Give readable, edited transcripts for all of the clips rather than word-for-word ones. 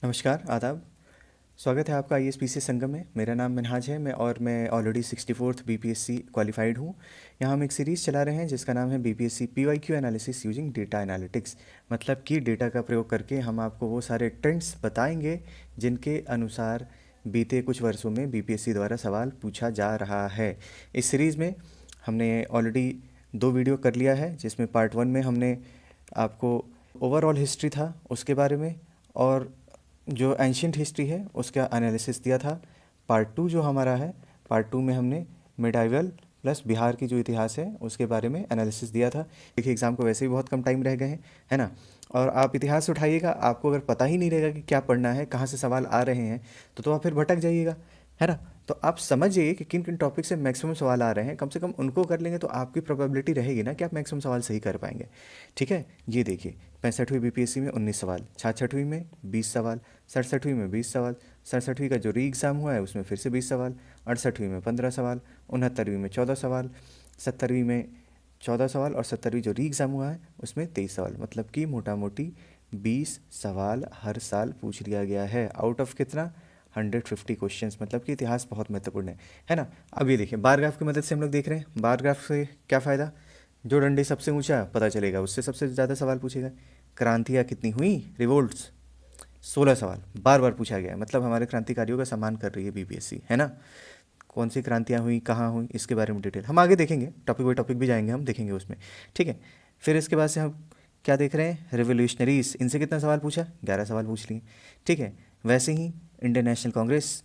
नमस्कार, आदाब। स्वागत है आपका आईएसपीसी संगम में। मेरा नाम मिनहाज है। मैं ऑलरेडी 64th बीपीएससी क्वालिफाइड हूँ। यहाँ हम एक सीरीज़ चला रहे हैं जिसका नाम है BPSC PYQ analysis using data analytics. मतलब कि डेटा का प्रयोग करके हम आपको वो सारे ट्रेंड्स बताएंगे जिनके अनुसार बीते कुछ वर्षों में बीपीएससी द्वारा सवाल पूछा जा रहा है। इस सीरीज़ में हमने ऑलरेडी 2 वीडियो कर लिया है, जिसमें पार्ट 1 में हमने आपको ओवरऑल हिस्ट्री था उसके बारे में, और जो एंशियंट हिस्ट्री है उसका एनालिसिस दिया था। पार्ट 2 जो हमारा है, पार्ट 2 में हमने मिडाइवल प्लस बिहार की जो इतिहास है उसके बारे में एनालिसिस दिया था। देखिए, एग्ज़ाम को वैसे ही बहुत कम टाइम रह गए हैं, है ना। और आप इतिहास उठाइएगा, आपको अगर पता ही नहीं रहेगा कि क्या पढ़ना है, कहाँ से सवाल आ रहे हैं, तो आप फिर भटक जाइएगा, है ना। तो आप समझ जाइए कि किन किन टॉपिक से मैक्सिमम सवाल आ रहे हैं। कम से कम उनको कर लेंगे तो आपकी प्रोबेबिलिटी रहेगी ना कि आप मैक्सिमम सवाल सही कर पाएंगे। ठीक है, ये देखिए, 65वीं बीपीएससी में 19 सवाल, 66वीं में 20 सवाल, 67वीं में 20 सवाल, 67वीं का जो री एग्ज़ाम हुआ है उसमें फिर से 20 सवाल, 68वीं में 15 सवाल, 69वीं में 14 सवाल, 70वीं में 14 सवाल, और 70वीं जो री एग्ज़ाम हुआ है उसमें 23 सवाल। मतलब कि मोटा मोटी 20 सवाल हर साल पूछ लिया गया है। आउट ऑफ कितना? 150 क्वेश्चंस। मतलब कि इतिहास बहुत महत्वपूर्ण है ना। अब ये देखिए, बार ग्राफ की मदद से हम लोग देख रहे हैं। बार ग्राफ से क्या फ़ायदा? जो डंडे सबसे ऊंचा पता चलेगा उससे सबसे ज़्यादा सवाल पूछेगा। क्रांतियाँ कितनी हुई, रिवोल्ट्स? 16 सवाल बार बार पूछा गया है। मतलब हमारे क्रांतिकारियों का सम्मान कर रही है बीपीएससी, है ना। कौन सी क्रांतियाँ हुई, कहाँ हुई, इसके बारे में डिटेल हम आगे देखेंगे। टॉपिक बाई टॉपिक भी जाएंगे, हम देखेंगे उसमें। ठीक है। फिर इसके बाद से हम क्या देख रहे हैं? रेवोल्यूशनरीज, इनसे कितना सवाल पूछा? 11 सवाल पूछ लिए। ठीक है। वैसे ही इंडियन नेशनल कांग्रेस,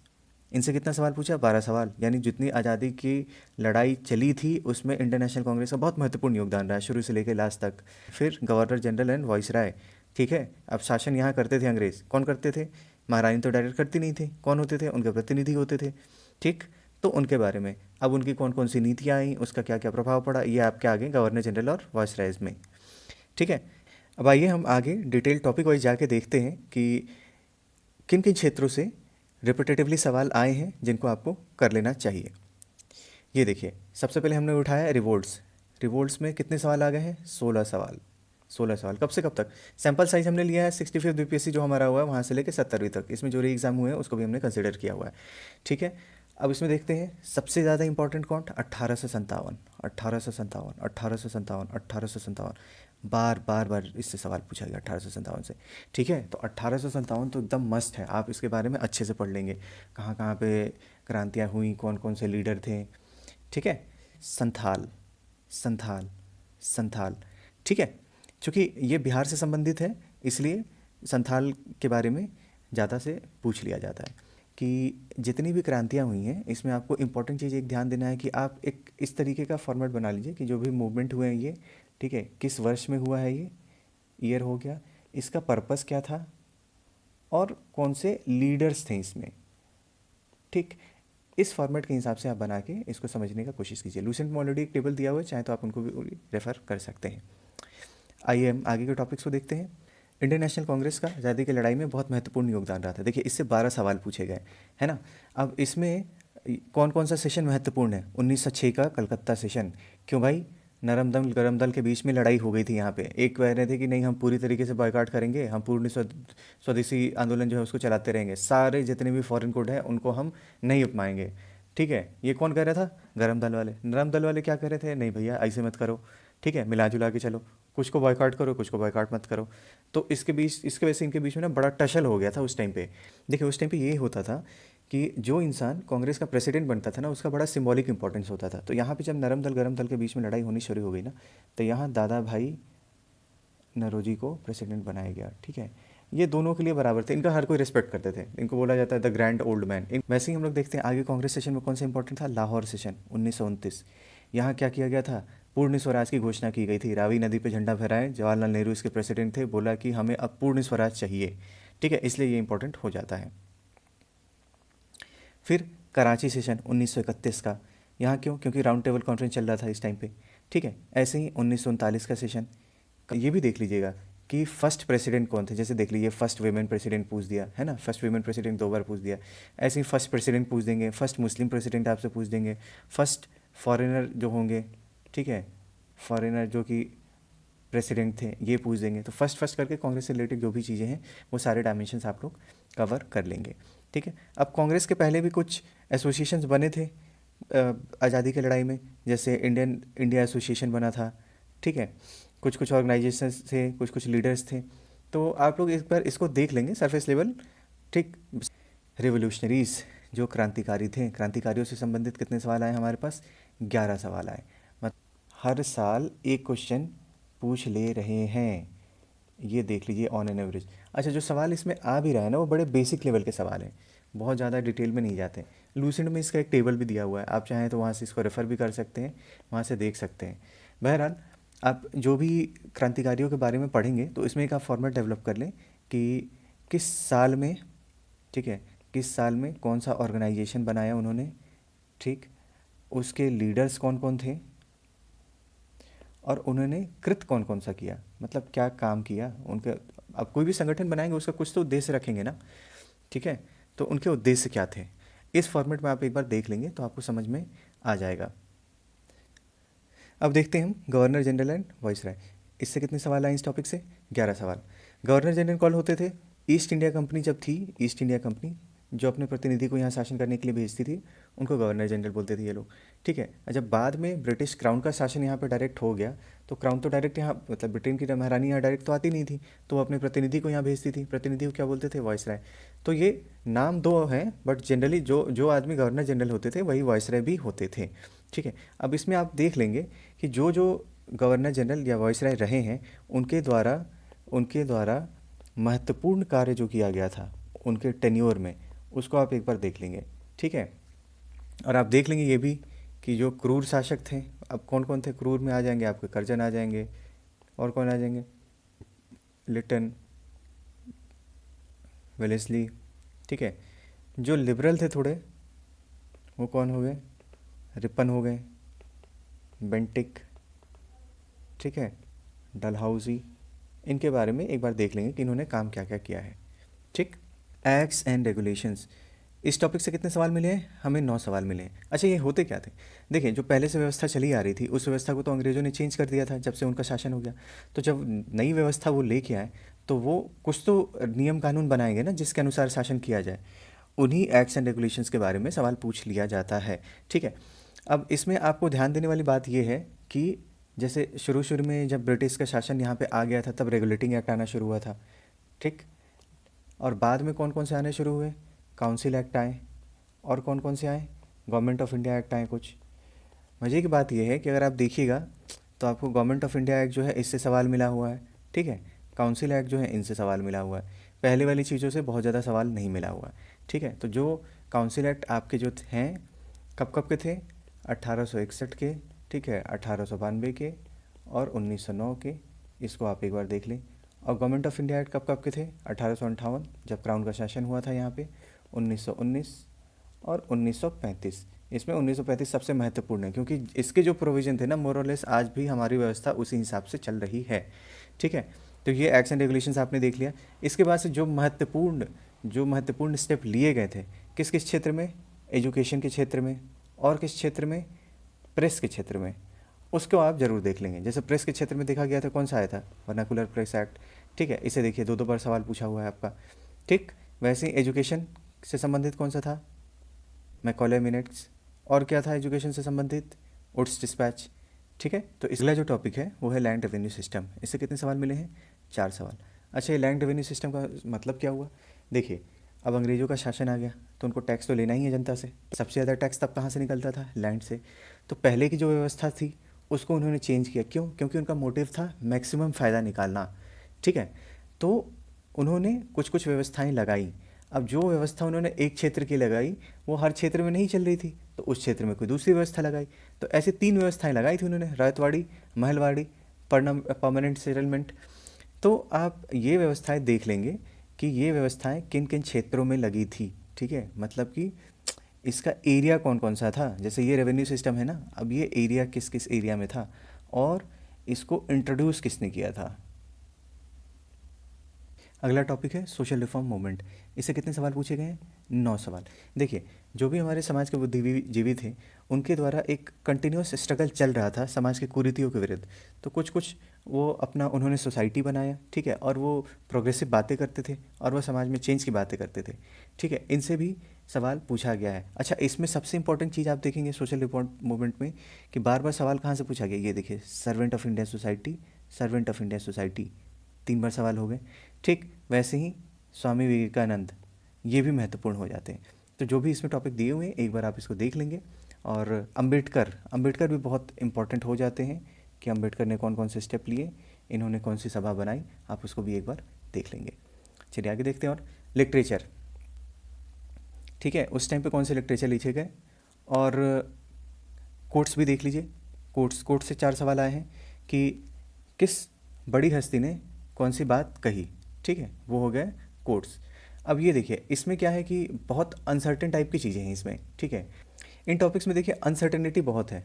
इनसे कितना सवाल पूछा? 12 सवाल। यानी जितनी आज़ादी की लड़ाई चली थी उसमें इंडियन नेशनल कांग्रेस का बहुत महत्वपूर्ण योगदान रहा है, शुरू से लेकर लास्ट तक। फिर गवर्नर जनरल एंड वाइसराय। ठीक है। अब शासन यहाँ करते थे अंग्रेज़। कौन करते थे? महारानी तो डायरेक्ट करती नहीं थी। कौन होते थे? उनके प्रतिनिधि होते थे। ठीक। तो उनके बारे में अब उनकी कौन कौन सी नीतियाँ आई, उसका क्या क्या प्रभाव पड़ा, ये आपके आगे गवर्नर जनरल और वाइसरायज में। ठीक है। अब आइए हम आगे डिटेल टॉपिक वाइज जाके देखते हैं कि किन किन क्षेत्रों से रिपीटेटिवली सवाल आए हैं जिनको आपको कर लेना चाहिए। ये देखिए, सबसे पहले हमने उठाया रिवोल्ट्स। रिवोल्ट्स में कितने सवाल आ गए हैं? 16 सवाल। 16 सवाल कब से कब तक? सैंपल साइज हमने लिया है 65th बीपीएससी जो हमारा हुआ है वहाँ से लेकर 70वीं तक। इसमें जो री एग्ज़ाम हुए हैं उसको भी हमने कंसिडर किया हुआ है। ठीक है। अब इसमें देखते हैं सबसे ज़्यादा इंपॉर्टेंट कौन? 1857, 1857, 1857, 1857। बार बार बार इससे सवाल पूछा गया 1857 से। ठीक है। तो 1857 तो एकदम मस्त है, आप इसके बारे में अच्छे से पढ़ लेंगे। कहाँ कहाँ पे क्रांतियाँ हुई, कौन कौन से लीडर थे। ठीक है। संथाल, संथाल, संथाल। ठीक है। चूँकि ये बिहार से संबंधित है इसलिए संथाल के बारे में ज़्यादा से पूछ लिया जाता है कि जितनी भी क्रांतियाँ हुई हैं इसमें आपको इम्पोर्टेंट चीज़ एक ध्यान देना है कि आप एक इस तरीके का फॉर्मेट बना लीजिए कि जो भी मूवमेंट हुए हैं ये, ठीक है, किस वर्ष में हुआ है, ये ईयर हो गया, इसका पर्पस क्या था, और कौन से लीडर्स थे इसमें। ठीक। इस फॉर्मेट के हिसाब से आप बना के इसको समझने का कोशिश कीजिए। लूसेंट में ऑलरेडी एक टेबल दिया हुआ है, चाहे तो आप उनको भी रेफ़र कर सकते हैं। आइए हम आगे के टॉपिक्स को देखते हैं। इंडियन नेशनल कांग्रेस का आज़ादी की लड़ाई में बहुत महत्वपूर्ण योगदान रहा था। देखिए, इससे 12 सवाल पूछे गए, है ना। अब इसमें कौन कौन सा सेशन महत्वपूर्ण है? 1906 का कलकत्ता सेशन। क्यों भाई? नरम दल गरम दल के बीच में लड़ाई हो गई थी यहाँ पे। एक कह रहे थे कि नहीं, हम पूरी तरीके से बॉयकॉट करेंगे, हम पूर्ण स्वदेशी आंदोलन जो है उसको चलाते रहेंगे, सारे जितने भी फॉरेन कोड है उनको हम नहीं अपनाएंगे। ठीक है। ये कौन कह रहा था? गरम दल वाले। नरम दल वाले क्या कह रहे थे? नहीं भैया, ऐसे मत करो, ठीक है, मिला जुला के चलो, कुछ को बॉयकॉट करो, कुछ को बॉयकॉट मत करो। तो इसके वजह से इनके बीच में ना बड़ा टसल हो गया था उस टाइम पे। देखिए, उस टाइम पे ये होता था कि जो इंसान कांग्रेस का प्रेसिडेंट बनता था ना उसका बड़ा सिंबॉलिक इंपॉर्टेंस होता था। तो यहाँ पे जब नरम दल गरम दल के बीच में लड़ाई होनी शुरू हो गई ना, तो यहाँ दादा भाई नरोजी को प्रेसिडेंट बनाया गया। ठीक है। ये दोनों के लिए बराबर थे, इनका हर कोई रिस्पेक्ट करते थे, इनको बोला जाता है द ग्रैंड ओल्ड मैन। वैसे ही हम लोग देखते हैं आगे कांग्रेस सेशन में कौन सा इंपॉर्टेंट था? लाहौर सेशन 1929। यहाँ क्या किया गया था? पूर्ण स्वराज की घोषणा की गई थी। रावी नदी पे झंडा फहराए, जवाहरलाल नेहरू इसके प्रेसिडेंट थे, बोला कि हमें अब पूर्ण स्वराज चाहिए। ठीक है, इसलिए ये इंपॉर्टेंट हो जाता है। फिर कराची सेशन 1931 का। यहाँ क्यों? क्योंकि राउंड टेबल कॉन्फ्रेंस चल रहा था इस टाइम पे। ठीक है। ऐसे ही 1939 का सेशन, ये भी देख लीजिएगा कि फर्स्ट प्रेसिडेंट कौन थे। जैसे देख लीजिए, फर्स्ट वीमेन प्रेसिडेंट पूछ दिया, है ना, फर्स्ट वीमेन प्रेसिडेंट 2 बार पूछ दिया। ऐसे ही फर्स्ट प्रेसिडेंट पूछ देंगे, फर्स्ट मुस्लिम प्रेसिडेंट आपसे पूछ देंगे, फर्स्ट फॉरेनर जो होंगे, ठीक है, फॉरेनर जो कि प्रेसिडेंट थे, ये पूछ देंगे। तो फर्स्ट फर्स्ट करके कांग्रेस से रिलेटेड जो भी चीज़ें हैं वो सारे डायमेंशंस आप लोग कवर कर लेंगे, ठीक है। अब कांग्रेस के पहले भी कुछ एसोसिएशंस बने थे आज़ादी की लड़ाई में, जैसे इंडिया एसोसिएशन बना था, ठीक है। कुछ कुछ ऑर्गेनाइजेशंस थे, कुछ कुछ लीडर्स थे। तो आप लोग एक बार इसको देख लेंगे सरफेस लेवल, ठीक। रिवोल्यूशनरीज जो क्रांतिकारी थे, क्रांतिकारियों से संबंधित कितने सवाल आए हमारे पास? 11 सवाल आए। हर साल एक क्वेश्चन पूछ ले रहे हैं, ये देख लीजिए ऑन एन एवरेज। अच्छा, जो सवाल इसमें आ भी रहा है ना वो बड़े बेसिक लेवल के सवाल हैं, बहुत ज़्यादा डिटेल में नहीं जाते। लूसेंट में इसका एक टेबल भी दिया हुआ है, आप चाहें तो वहाँ से इसको रेफ़र भी कर सकते हैं, वहाँ से देख सकते हैं। बहरहाल आप जो भी क्रांतिकारियों के बारे में पढ़ेंगे तो इसमें एक आप फॉर्मेट डेवलप कर लें कि किस साल में, ठीक है, किस साल में कौन सा ऑर्गेनाइजेशन बनाया उन्होंने, ठीक, उसके लीडर्स कौन कौन थे और उन्होंने कृत कौन कौन सा किया, मतलब क्या काम किया उनके। अब कोई भी संगठन बनाएंगे उसका कुछ तो उद्देश्य रखेंगे ना, ठीक है। तो उनके उद्देश्य क्या थे, इस फॉर्मेट में आप एक बार देख लेंगे तो आपको समझ में आ जाएगा। अब देखते हैं हम गवर्नर जनरल एंड वाइसराय, इससे कितने सवाल आए इस टॉपिक से? 11 सवाल। गवर्नर जनरल कौन होते थे? ईस्ट इंडिया कंपनी जब थी, ईस्ट इंडिया कंपनी जो अपने प्रतिनिधि को यहाँ शासन करने के लिए भेजती थी उनको गवर्नर जनरल बोलते थे ये लोग, ठीक है। जब बाद में ब्रिटिश क्राउन का शासन यहाँ पे डायरेक्ट हो गया तो क्राउन तो डायरेक्ट यहाँ, मतलब ब्रिटेन की महारानी यहाँ डायरेक्ट तो आती नहीं थी, तो वो अपने प्रतिनिधि को यहाँ भेजती थी। प्रतिनिधि को क्या बोलते थे? वाइसराय। तो ये नाम दो हैं, बट जनरली जो जो आदमी गवर्नर जनरल होते थे वही वाइसराय भी होते थे, ठीक है। अब इसमें आप देख लेंगे कि जो जो गवर्नर जनरल या वाइसराय रहे हैं उनके द्वारा महत्वपूर्ण कार्य जो किया गया था उनके टेन्योर में, उसको आप एक बार देख लेंगे, ठीक है। और आप देख लेंगे ये भी कि जो क्रूर शासक थे, अब कौन कौन थे क्रूर में आ जाएंगे आपके, कर्जन आ जाएंगे, और कौन आ जाएंगे, लिटन, वेलेस्ली, ठीक है। जो लिबरल थे थोड़े वो कौन हो गए? रिपन हो गए, बेंटिक, ठीक है, डलहाउजी। इनके बारे में एक बार देख लेंगे कि इन्होंने काम क्या क्या किया है, ठीक। एक्ट्स एंड रेगुलेशंस, इस टॉपिक से कितने सवाल मिले हैं? हमें 9 सवाल मिले हैं। अच्छा, ये होते क्या थे? देखिए, जो पहले से व्यवस्था चली आ रही थी उस व्यवस्था को तो अंग्रेज़ों ने चेंज कर दिया था जब से उनका शासन हो गया। तो जब नई व्यवस्था वो लेके आए तो वो कुछ तो नियम कानून बनाएंगे ना जिसके अनुसार शासन किया जाए, उन्हीं एक्ट्स एंड रेगुलेशंस के बारे में सवाल पूछ लिया जाता है, ठीक है। अब इसमें आपको ध्यान देने वाली बात यह है कि जैसे शुरू शुरू में जब ब्रिटिश का शासन यहाँ पे आ गया था तब रेगुलेटिंग एक्ट आना शुरू हुआ था, ठीक। और बाद में कौन कौन से आने शुरू हुए? काउंसिल एक्ट आए, और कौन कौन से आए? गवर्नमेंट ऑफ इंडिया एक्ट आए कुछ। मज़े की बात यह है कि अगर आप देखिएगा तो आपको गवर्नमेंट ऑफ इंडिया एक्ट जो है इससे सवाल मिला हुआ है, ठीक है। काउंसिल एक्ट जो है इनसे सवाल मिला हुआ है, पहले वाली चीज़ों से बहुत ज़्यादा सवाल नहीं मिला हुआ है, ठीक है। तो जो काउंसिल एक्ट आपके जो हैं कब कब के थे? 1861 के, ठीक है, 1892 के और 1909 के, इसको आप एक बार देख लें। और गवर्नमेंट ऑफ इंडिया एक्ट कब कब के थे? 1858 जब क्राउन का शासन हुआ था यहाँ पे, 1919 और 1935। इसमें 1935 सबसे महत्वपूर्ण है क्योंकि इसके जो प्रोविज़न थे ना मोरलेस आज भी हमारी व्यवस्था उसी हिसाब से चल रही है, ठीक है। तो ये एक्ट्स एंड रेगुलेशंस आपने देख लिया। इसके बाद से जो महत्वपूर्ण स्टेप लिए गए थे किस किस क्षेत्र में? एजुकेशन के क्षेत्र में, और किस क्षेत्र में? प्रेस के क्षेत्र में। उसको आप ज़रूर देख लेंगे। जैसे प्रेस के क्षेत्र में देखा गया था, कौन सा आया था? वर्नाकुलर प्रेस एक्ट, ठीक है। इसे देखिए, दो दो बार सवाल पूछा हुआ है आपका, ठीक। वैसे ही एजुकेशन से संबंधित कौन सा था? Macaulay minutes. और क्या था एजुकेशन से संबंधित? उड्स डिस्पैच, ठीक है। तो अगला जो टॉपिक है वो है लैंड रेवेन्यू सिस्टम। इससे कितने सवाल मिले हैं? 4 सवाल। अच्छा, ये लैंड रेवेन्यू सिस्टम का मतलब क्या हुआ? देखिए, अब अंग्रेज़ों का शासन आ गया तो उनको टैक्स तो लेना ही है जनता से। सबसे ज़्यादा टैक्स तब कहाँ से निकलता था? लैंड से। तो पहले की जो व्यवस्था थी उसको उन्होंने चेंज किया। क्यों? क्योंकि उनका मोटिव था मैक्सिमम फ़ायदा निकालना, ठीक है। तो उन्होंने कुछ कुछ व्यवस्थाएं लगाई। अब जो व्यवस्था उन्होंने एक क्षेत्र की लगाई वो हर क्षेत्र में नहीं चल रही थी, तो उस क्षेत्र में कोई दूसरी व्यवस्था लगाई। तो ऐसे 3 व्यवस्थाएं लगाई थी उन्होंने, रैयतवाड़ी, महलवाड़ी, परमानेंट सेटलमेंट। तो आप ये व्यवस्थाएं देख लेंगे कि ये व्यवस्थाएं किन किन क्षेत्रों में लगी थी, ठीक है। मतलब कि इसका एरिया कौन कौन सा था। जैसे ये रेवेन्यू सिस्टम है ना, अब ये एरिया किस किस एरिया में था और इसको इंट्रोड्यूस किसने किया था। अगला टॉपिक है सोशल रिफॉर्म मूवमेंट। इससे कितने सवाल पूछे गए हैं? 9 सवाल। देखिए, जो भी हमारे समाज के बुद्धिजीवी थे, उनके द्वारा एक कंटिन्यूस स्ट्रगल चल रहा था समाज की कुरीतियों के विरुद्ध। तो कुछ कुछ वो अपना उन्होंने सोसाइटी बनाया, ठीक है, और वो प्रोग्रेसिव बातें करते थे और वो समाज में चेंज की बातें करते थे, ठीक है। इनसे भी सवाल पूछा गया है। अच्छा, इसमें सबसे इंपॉर्टेंट चीज़ आप देखेंगे सोशल रिफॉर्म मूवमेंट में कि बार बार सवाल कहाँ से पूछा गया, ये देखिए, servant of Indian society, servant of Indian society, 3 बार सवाल हो गए। ठीक वैसे ही स्वामी विवेकानंद, ये भी महत्वपूर्ण हो जाते हैं। तो जो भी इसमें टॉपिक दिए हुए हैं, एक बार आप इसको देख लेंगे। और अंबेडकर, अंबेडकर भी बहुत इंपॉर्टेंट हो जाते हैं कि अंबेडकर ने कौन कौन से स्टेप लिए, इन्होंने कौन सी सभा बनाई, आप उसको भी एक बार देख लेंगे। चलिए आगे देखते हैं। और लिटरेचर, ठीक है, उस टाइम पे कौन से लिटरेचर लिखे गए, और कोट्स भी देख लीजिए। कोट्स से 4 सवाल आए हैं कि किस बड़ी हस्ती ने कौन सी बात कही, ठीक है, वो हो गए कोट्स। अब ये देखिए, इसमें क्या है कि बहुत अनसर्टेन टाइप की चीज़ें हैं इसमें, ठीक है। इन टॉपिक्स में देखिए अनसर्टेनिटी बहुत है,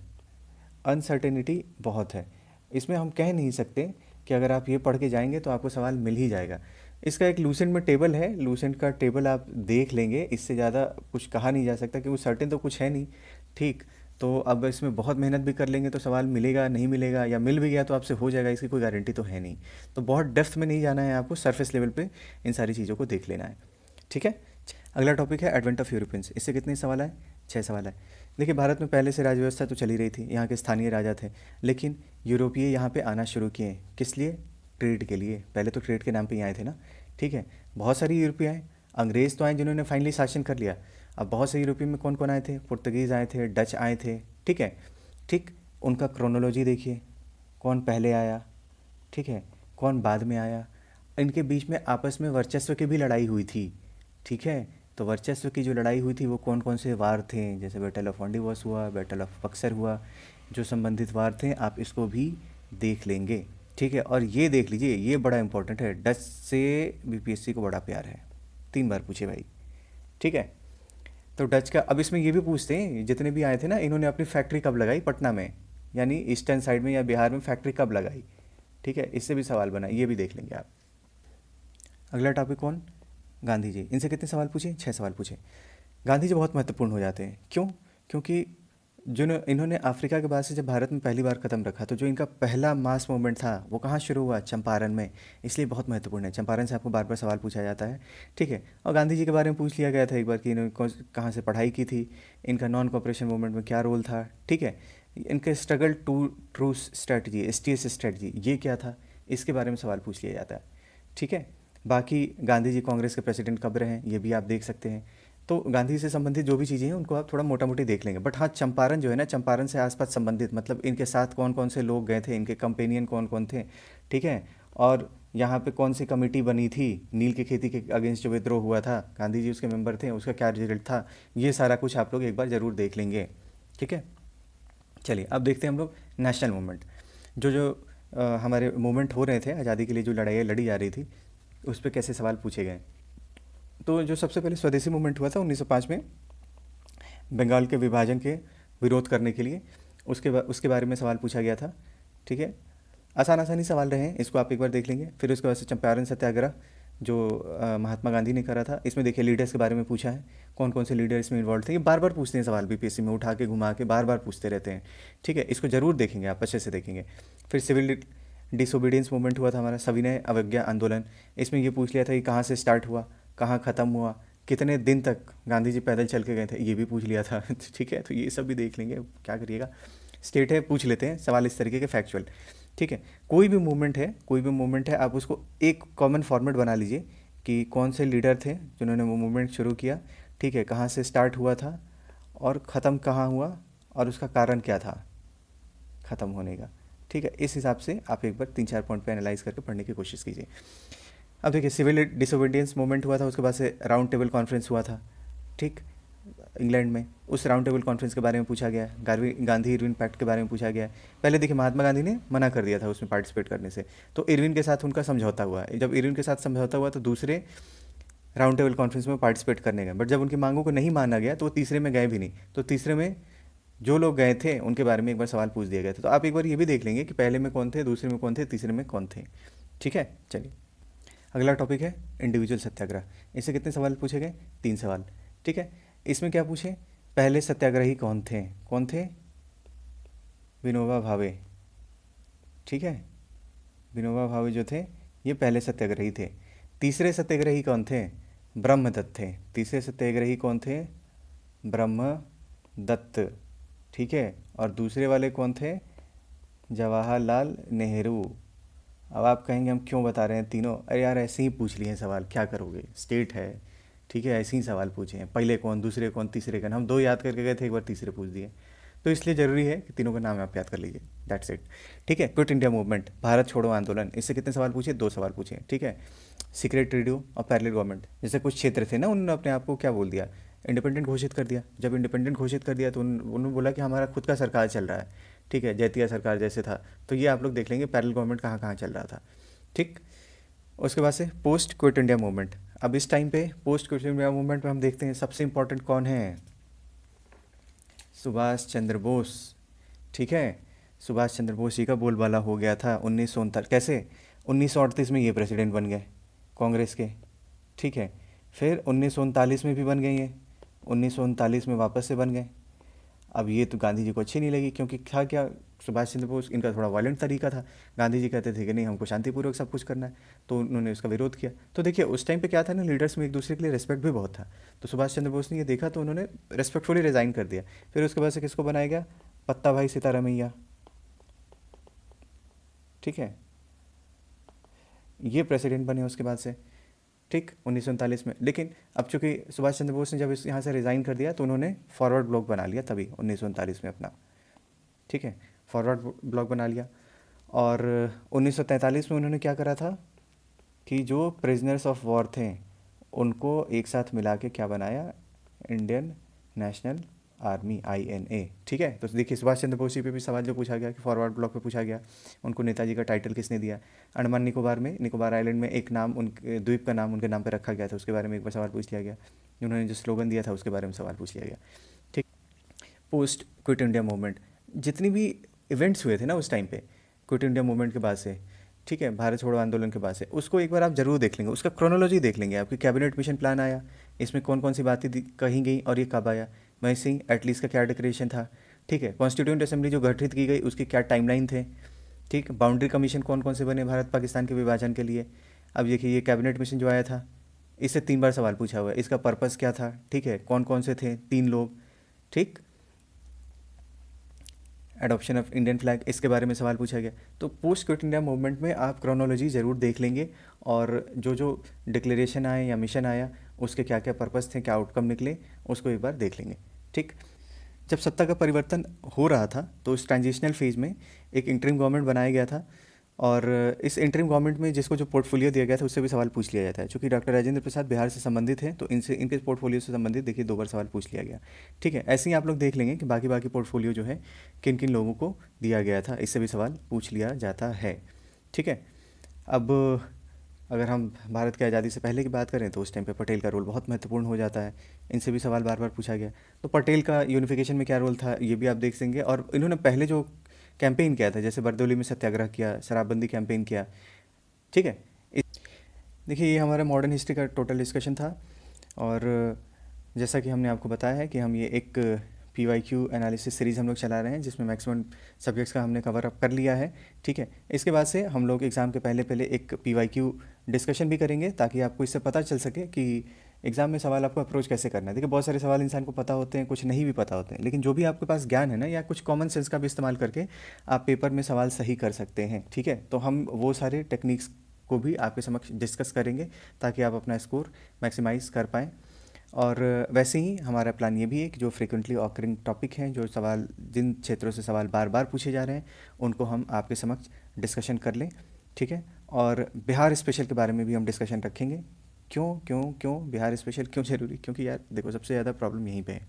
अनसर्टेनिटी बहुत है। इसमें हम कह नहीं सकते कि अगर आप ये पढ़ के जाएंगे तो आपको सवाल मिल ही जाएगा। इसका एक लूसेंट में टेबल है, लूसेंट का टेबल आप देख लेंगे, इससे ज़्यादा कुछ कहा नहीं जा सकता क्योंकि सर्टेन तो कुछ है नहीं, ठीक। तो अब इसमें बहुत मेहनत भी कर लेंगे तो सवाल मिलेगा नहीं मिलेगा, या मिल भी गया तो आपसे हो जाएगा, इसकी कोई गारंटी तो है नहीं। तो बहुत डेप्थ में नहीं जाना है आपको, सरफेस लेवल पे इन सारी चीज़ों को देख लेना है, ठीक है। अगला टॉपिक है एडवेंट ऑफ यूरोपियंस। इससे कितने सवाल आए? 6 सवाल आए। देखिए, भारत में पहले से राज्य व्यवस्था तो चली रही थी, यहाँ के स्थानीय राजा थे, लेकिन यूरोपीय यहाँ पे आना शुरू किए। किस लिए? ट्रेड के लिए। पहले तो ट्रेड के नाम पे ही आए थे ना, ठीक है। बहुत सारे यूरोपीय आए, अंग्रेज़ तो आए जिन्होंने फाइनली शासन कर लिया। अब बहुत से यूरोपीय में कौन कौन आए थे? पुर्तगीज़ आए थे, डच आए थे, ठीक है। ठीक, उनका क्रोनोलॉजी देखिए, कौन पहले आया, ठीक है, कौन बाद में आया। इनके बीच में आपस में वर्चस्व की भी लड़ाई हुई थी, ठीक है। तो वर्चस्व की जो लड़ाई हुई थी वो कौन कौन से वार थे, जैसे बैटल ऑफ ऑन्डिवस हुआ, बैटल ऑफ बक्सर हुआ, जो संबंधित वार थे आप इसको भी देख लेंगे, ठीक है। और ये देख लीजिए, ये बड़ा इंपॉर्टेंट है, डच से बीपीएससी को बड़ा प्यार है, 3 बार पूछे भाई, ठीक है। तो डच का, अब इसमें ये भी पूछते हैं, जितने भी आए थे ना, इन्होंने अपनी फैक्ट्री कब लगाई पटना में, यानी ईस्टर्न साइड में या बिहार में फैक्ट्री कब लगाई, ठीक है। इससे भी सवाल बना, ये भी देख लेंगे आप। अगला टॉपिक कौन? गांधी जी। इनसे कितने सवाल पूछे? 6 सवाल पूछे। गांधी जी बहुत महत्वपूर्ण हो जाते हैं, क्यों? क्योंकि जो इन्होंने अफ्रीका के बाद से जब भारत में पहली बार कदम रखा, तो जो इनका पहला मास मूवमेंट था वो कहाँ शुरू हुआ? चंपारण में, इसलिए बहुत महत्वपूर्ण है। चंपारण से आपको बार बार सवाल पूछा जाता है, ठीक है। और गांधी जी के बारे में पूछ लिया गया था एक बार कि इन्होंने कहाँ से पढ़ाई की थी, इनका नॉन कॉपरेशन मूवमेंट में क्या रोल था, ठीक है। इनके struggle to truth strategy, STS strategy, ये क्या था, इसके बारे में सवाल पूछ लिया जाता है, ठीक है। बाकी गांधी जी कांग्रेस के प्रेसिडेंट कब रहे हैं, ये भी आप देख सकते हैं। तो गांधी से संबंधित जो भी चीज़ें हैं उनको आप थोड़ा मोटा मोटी देख लेंगे। बट हाँ, चंपारण जो है ना, चंपारण से आसपास संबंधित, मतलब इनके साथ कौन कौन से लोग गए थे, इनके कंपेनियन कौन कौन थे, ठीक है। और यहाँ पे कौन सी कमेटी बनी थी, नील की खेती के अगेंस्ट जो विद्रोह हुआ था, गांधी जी उसके मेंबर थे, उसका क्या रिजल्ट था, ये सारा कुछ आप लोग एक बार ज़रूर देख लेंगे, ठीक है। चलिए अब देखते हैं हम लोग नेशनल मूवमेंट। जो जो हमारे मूवमेंट हो रहे थे, आज़ादी के लिए जो लड़ाइयाँ लड़ी जा रही थी, उस पर कैसे सवाल पूछे गए। तो जो सबसे पहले स्वदेशी मूवमेंट हुआ था 1905 में, बंगाल के विभाजन के विरोध करने के लिए, उसके बारे में सवाल पूछा गया था, ठीक है। आसान आसानी सवाल रहे हैं, इसको आप एक बार देख लेंगे। फिर उसके बाद से चंपारण सत्याग्रह जो महात्मा गांधी ने करा था, इसमें देखिए लीडर्स के बारे में पूछा है, कौन कौन से लीडर इसमें इन्वॉल्व थे। ये बार बार पूछते हैं सवाल, बीपीएससी में उठा के घुमा के बार बार पूछते रहते हैं, ठीक है। इसको ज़रूर देखेंगे आप, अच्छे से देखेंगे। फिर सिविल डिसोबीडियंस मूवमेंट हुआ था हमारा, सविनय अवज्ञा आंदोलन। इसमें ये पूछ लिया था कि कहाँ से स्टार्ट हुआ, कहाँ ख़त्म हुआ, कितने दिन तक गांधी जी पैदल चल के गए थे, ये भी पूछ लिया था ठीक है। तो ये सब भी देख लेंगे, क्या करिएगा, स्टेट है, पूछ लेते हैं सवाल इस तरीके के फैक्चुअल, ठीक है। कोई भी मूवमेंट है, कोई भी मूवमेंट है, आप उसको एक कॉमन फॉर्मेट बना लीजिए कि कौन से लीडर थे जिन्होंने वो मूवमेंट शुरू किया, ठीक है, कहाँ से स्टार्ट हुआ था और ख़त्म कहाँ हुआ, और उसका कारण क्या था ख़त्म होने का, ठीक है। इस हिसाब से आप एक बार 3-4 पॉइंट पे एनालाइज करके पढ़ने की कोशिश कीजिए। अब देखिए, सिविल डिसोबीडियंस मूवमेंट हुआ था, उसके बाद से राउंड टेबल कॉन्फ्रेंस हुआ था, ठीक, इंग्लैंड में। उस राउंड टेबल कॉन्फ्रेंस के बारे में पूछा गया है, गांधी इरविन पैक्ट के बारे में पूछा गया है। पहले देखिए, महात्मा गांधी ने मना कर दिया था उसमें पार्टिसिपेट करने से, तो इरविन के साथ उनका समझौता हुआ। जब इरविन के साथ समझौता हुआ तो दूसरे राउंड टेबल कॉन्फ्रेंस में पार्टिसिपेट करने गए, बट जब उनकी मांगों को नहीं माना गया तो वो तीसरे में गए भी नहीं। तो तीसरे में जो लोग गए थे उनके बारे में एक बार सवाल पूछ दिया गया था। तो आप एक बार ये भी देख लेंगे कि पहले में कौन थे, दूसरे में कौन थे, तीसरे में कौन थे, ठीक है। चलिए अगला टॉपिक है इंडिविजुअल सत्याग्रह। इससे कितने सवाल पूछे गए? 3 सवाल। ठीक है, इसमें क्या पूछे? पहले सत्याग्रही कौन थे? कौन थे? विनोबा भावे। ठीक है, विनोबा भावे जो थे ये पहले सत्याग्रही थे। तीसरे सत्याग्रही कौन थे? ब्रह्मदत्त थे। तीसरे सत्याग्रही कौन थे? ब्रह्मदत्त। ठीक है, और दूसरे वाले कौन थे? जवाहरलाल नेहरू। अब आप कहेंगे हम क्यों बता रहे हैं तीनों? अरे यार ऐसे ही पूछ लिए हैं सवाल, क्या करोगे, स्टेट है। ठीक है, ऐसे ही सवाल पूछे हैं, पहले कौन, दूसरे कौन, तीसरे कौन। हम 2 याद करके गए थे, एक बार तीसरे पूछ दिए। तो इसलिए ज़रूरी है कि तीनों का नाम आप याद कर लीजिए, दैट्स इट। ठीक है, क्विट इंडिया मूवमेंट, भारत छोड़ो आंदोलन, इससे कितने सवाल पूछे? 2 सवाल पूछे। ठीक है, सीक्रेट रेडियो और पैरेलल गवर्नमेंट, जैसे कुछ क्षेत्र थे ना, उन्होंने अपने आप को क्या बोल दिया? इंडिपेंडेंट घोषित कर दिया। जब इंडिपेंडेंट घोषित कर दिया तो उन्होंने बोला कि हमारा खुद का सरकार चल रहा है। ठीक है, जैतिया सरकार जैसे था। तो ये आप लोग देख लेंगे पैरेलल गवर्नमेंट कहाँ कहाँ चल रहा था। ठीक, उसके बाद से पोस्ट क्विट इंडिया मूवमेंट। अब इस टाइम पे पोस्ट क्विट इंडिया मूवमेंट में हम देखते हैं सबसे इंपॉर्टेंट कौन है? सुभाष चंद्र बोस। ठीक है, सुभाष चंद्र बोस जी का बोलबाला हो गया था 1939। कैसे? 1938 में ये प्रेसिडेंट बन गए कांग्रेस के। ठीक है, फिर 1939 में भी बन गए ये, 1939 में वापस से बन गए। अब ये तो गांधी जी को अच्छी नहीं लगी, क्योंकि था क्या, सुभाष चंद्र बोस इनका थोड़ा वायलेंट तरीका था। गांधी जी कहते थे कि नहीं, हमको शांतिपूर्वक सब कुछ करना है, तो उन्होंने उसका विरोध किया। तो देखिए उस टाइम पे क्या था ना, लीडर्स में एक दूसरे के लिए रिस्पेक्ट भी बहुत था। तो सुभाष चंद्र बोस ने ये देखा तो उन्होंने रेस्पेक्टफुली रिजाइन कर दिया। फिर उसके बाद से किसको बनाया गया? पत्ता भाई सीतारामैया। ठीक है, ये प्रेसिडेंट बने उसके बाद से। ठीक, 1939 में। लेकिन अब चूंकि सुभाष चंद्र बोस ने जब इस यहाँ से रिज़ाइन कर दिया तो उन्होंने फॉरवर्ड ब्लॉक बना लिया तभी 1939 में अपना। ठीक है, फॉरवर्ड ब्लॉक बना लिया। और 1943 में उन्होंने क्या करा था कि जो प्रिजनर्स ऑफ वॉर थे उनको एक साथ मिला के क्या बनाया? Indian national army, INA। ठीक है, तो देखिए सुभाष चंद्र बोस जी पे भी सवाल जो पूछा गया कि फॉरवर्ड ब्लॉक पे पूछा गया, उनको नेताजी का टाइटल किसने दिया? अंडमान निकोबार में, निकोबार आइलैंड में एक नाम, उनके द्वीप का नाम उनके नाम पे रखा गया था, उसके बारे में एक बार सवाल पूछ लिया गया। उन्होंने जो स्लोगन दिया था उसके बारे में सवाल पूछ लिया गया। ठीक, पोस्ट क्विट इंडिया मूवमेंट, जितनी भी इवेंट्स हुए थे ना उस टाइम पे क्विट इंडिया मूवमेंट के बाद से, ठीक है, भारत छोड़ो आंदोलन के बाद से, उसको एक बार आप जरूर देख लेंगे, उसका क्रोनोलॉजी देख लेंगे। आपकी कैबिनेट मिशन प्लान आया, इसमें कौन कौन सी बातें कही गई और ये कब आया? महेश सिंह एटलीस्ट का क्या डिक्लेरेशन था? ठीक है, कॉन्स्टिट्यूंट असेंबली जो गठित की गई उसके क्या टाइमलाइन थे? ठीक, बाउंड्री कमीशन कौन कौन से बने भारत पाकिस्तान के विभाजन के लिए? अब देखिए ये कैबिनेट मिशन जो आया था, इससे 3 बार सवाल पूछा हुआ है, इसका पर्पस क्या था? ठीक है, कौन कौन से थे? 3 लोग। ठीक, एडॉप्शन ऑफ इंडियन फ्लैग, इसके बारे में सवाल पूछा गया। तो पोस्ट क्विट इंडिया मूवमेंट में आप क्रोनोलॉजी ज़रूर देख लेंगे, और जो जो डिक्लेरेशन आए या मिशन आया उसके क्या क्या पर्पस थे, क्या आउटकम निकले, उसको एक बार देख लेंगे। ठीक, जब सत्ता का परिवर्तन हो रहा था तो इस ट्रांजिशनल फेज में एक इंटरिम गवर्नमेंट बनाया गया था, और इस इंटरिम गवर्नमेंट में जिसको जो पोर्टफोलियो दिया गया था उससे भी सवाल पूछ लिया जाता है। चूँकि डॉक्टर राजेंद्र प्रसाद बिहार से संबंधित हैं तो इनसे, इनके पोर्टफोलियो से संबंधित देखिए 2 बार सवाल पूछ लिया गया। ठीक है, ऐसे ही आप लोग देख लेंगे कि बाकी बाकी पोर्टफोलियो जो है किन किन लोगों को दिया गया था, इससे भी सवाल पूछ लिया जाता है। ठीक है, अब अगर हम भारत की आज़ादी से पहले की बात करें तो उस टाइम पे पटेल का रोल बहुत महत्वपूर्ण हो जाता है, इनसे भी सवाल बार बार पूछा गया। तो पटेल का यूनिफिकेशन में क्या रोल था ये भी आप देख सकेंगे, और इन्होंने पहले जो कैंपेन किया था, जैसे बरदौली में सत्याग्रह किया, शराबबंदी कैंपेन किया। ठीक है, देखिए ये हमारा मॉडर्न हिस्ट्री का टोटल डिस्कशन था, और जैसा कि हमने आपको बताया है कि हम ये एक PYQ एनालिसिस सीरीज़ हम लोग चला रहे हैं जिसमें मैक्सिमम सब्जेक्ट्स का हमने कवर अप कर लिया है। ठीक है, इसके बाद से हम लोग एग्ज़ाम के पहले पहले एक PYQ डिस्कशन भी करेंगे, ताकि आपको इससे पता चल सके कि एग्ज़ाम में सवाल आपको अप्रोच कैसे करना है। देखिए बहुत सारे सवाल इंसान को पता होते हैं, कुछ नहीं भी पता होते हैं, लेकिन जो भी आपके पास ज्ञान है ना, या कुछ कॉमन सेंस का भी इस्तेमाल करके आप पेपर में सवाल सही कर सकते हैं। ठीक है, तो हम वो सारे टेक्निक्स को भी आपके समक्ष डिस्कस करेंगे ताकि आप अपना स्कोर मैक्सिमाइज़ कर पाएँ। और वैसे ही हमारा प्लान ये भी है कि जो फ्रिक्वेंटली ऑकरिंग टॉपिक हैं, जो सवाल, जिन क्षेत्रों से सवाल बार बार पूछे जा रहे हैं, उनको हम आपके समक्ष डिस्कशन कर लें। ठीक है, और बिहार स्पेशल के बारे में भी हम डिस्कशन रखेंगे। क्यों क्यों क्यों बिहार स्पेशल क्यों ज़रूरी? क्योंकि यार देखो सबसे ज़्यादा प्रॉब्लम यहीं पे है।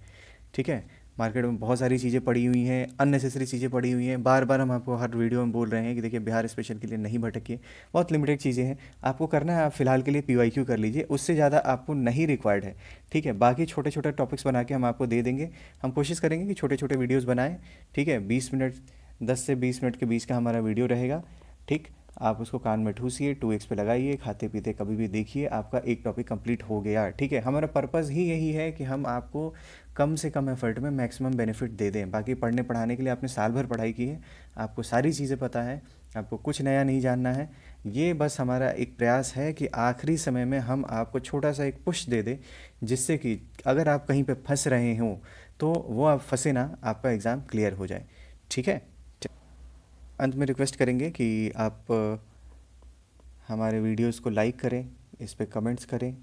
ठीक है, मार्केट में बहुत सारी चीज़ें पड़ी हुई हैं, अननेसेसरी चीज़ें पड़ी हुई हैं। बार बार हम आपको हर वीडियो में बोल रहे हैं कि देखिए बिहार स्पेशल के लिए नहीं भटकिए, बहुत लिमिटेड चीज़ें हैं। आपको करना है, आप फिलहाल के लिए PYQ कर लीजिए, उससे ज़्यादा आपको नहीं रिक्वायर्ड है। ठीक है, बाकी छोटे छोटे टॉपिक्स बना के हम आपको दे देंगे। हम कोशिश करेंगे कि छोटे छोटे वीडियोज़ बनाएँ। ठीक है, 20 मिनट, 10 से 20 मिनट के बीच का हमारा वीडियो रहेगा। ठीक, आप उसको कान में ठूसिए, 2x पे लगाइए, खाते पीते कभी भी देखिए, आपका एक टॉपिक कंप्लीट हो गया। ठीक है, हमारा पर्पज़ ही यही है कि हम आपको कम से कम एफर्ट में मैक्सिमम बेनिफिट दे दें। बाकी पढ़ने पढ़ाने के लिए आपने साल भर पढ़ाई की है, आपको सारी चीज़ें पता है, आपको कुछ नया नहीं जानना है। ये बस हमारा एक प्रयास है कि आखिरी समय में हम आपको छोटा सा एक पुश दे दें, जिससे कि अगर आप कहीं पे फंस रहे हों तो वो आप फंसे ना, आपका एग्ज़ाम क्लियर हो जाए। ठीक है। अंत में रिक्वेस्ट करेंगे कि आप हमारे वीडियोस को लाइक करें, इस पे कमेंट्स करें।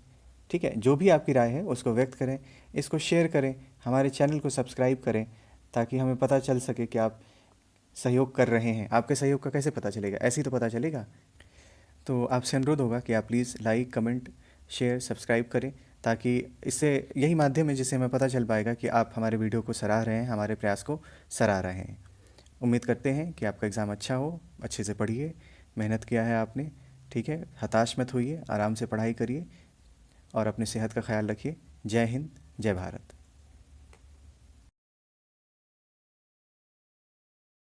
ठीक है, जो भी आपकी राय है उसको व्यक्त करें, इसको शेयर करें, हमारे चैनल को सब्सक्राइब करें, ताकि हमें पता चल सके कि आप सहयोग कर रहे हैं। आपके सहयोग का कैसे पता चलेगा? ऐसे ही तो पता चलेगा। तो आपसे अनुरोध होगा कि आप please like, comment, share, subscribe करें, ताकि इससे यही माध्यम है जिससे हमें पता चल पाएगा कि आप हमारे वीडियो को सराह रहे हैं, हमारे प्रयास को सराह रहे हैं। उम्मीद करते हैं कि आपका एग्ज़ाम अच्छा हो, अच्छे से पढ़िए, मेहनत किया है आपने। ठीक है, हताश मत होइए, आराम से पढ़ाई करिए और अपनी सेहत का ख्याल रखिए। जय हिंद, जय भारत।